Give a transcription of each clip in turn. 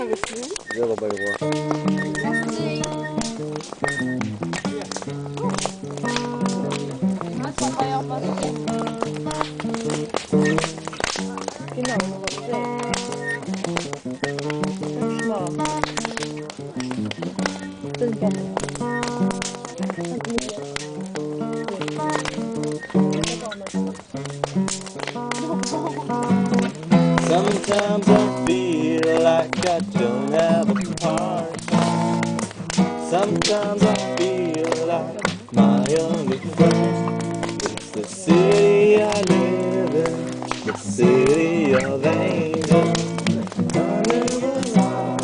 mal geflucht? Selber beigebracht. Hast du ja auch was gegessen? Genau, aber im Schlaf. Das ist Bombe. Sometimes I feel like I don't have a heart. Sometimes I feel like my only friend is the city I live in, the city of angels. I never want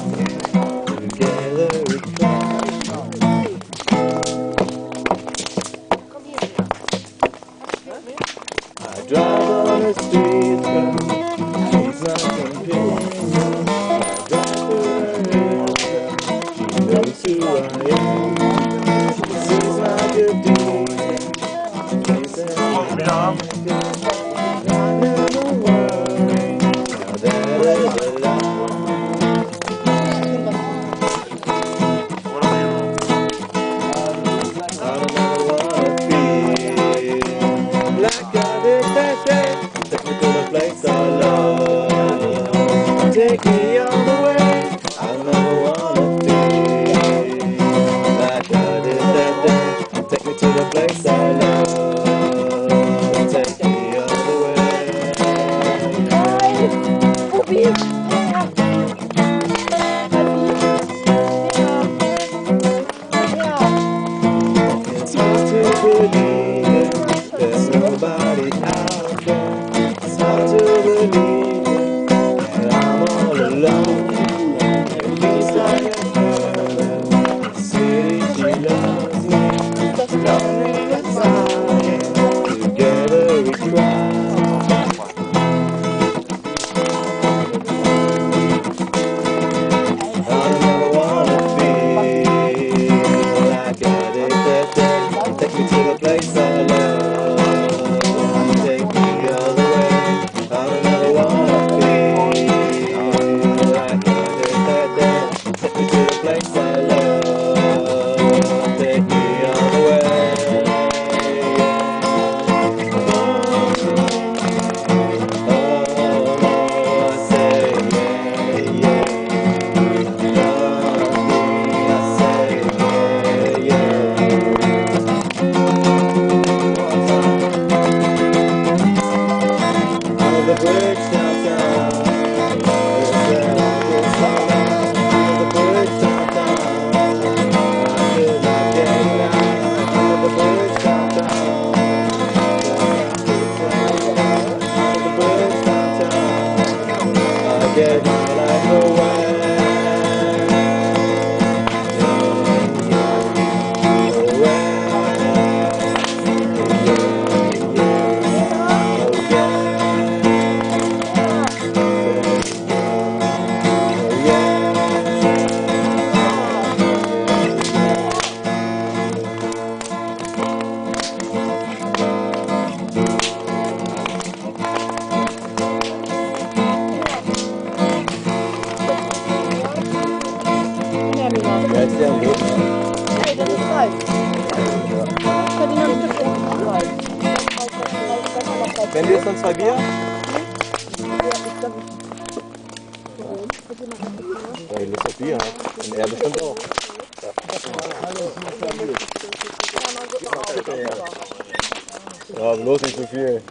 together we cry. I drive on the streets, but she's not completely. I drive through her hills, she knows who I am. She seems like a demon. She says I never worry. Now that is a lie. I don't ever wanna feel like I did that day. Take me to the place I love. Take me all the way. I never wanna feel like I did that day. Take me to the place I love. Take me all the way. It's hard to believe there's nobody out there. It's hard to believe that I'm all alone. It feels like a heaven. The city she loves me. Lonely and silent. Together we cry. I never wanna feel like I did that day. Take me to the place I love. Take me all the way. I never wanna feel like I did that day. Take me to the place I love. Take me all the way. Oh no, I say yeah, yeah. I say yeah, yeah. Out of the bridge downtown. Out of the bridge downtown. I could not get out. Out of the bridge downtown. Out of the bridge downtown. I get my life away. Wer ist der am Boden? Hey, das ist Ralf. Ferdinand ist auch Ralf. Wenn du jetzt noch 2 Bier? Ja, ich Lust auf Bier. Und er bestimmt auch. Ja, bloß nicht so viel.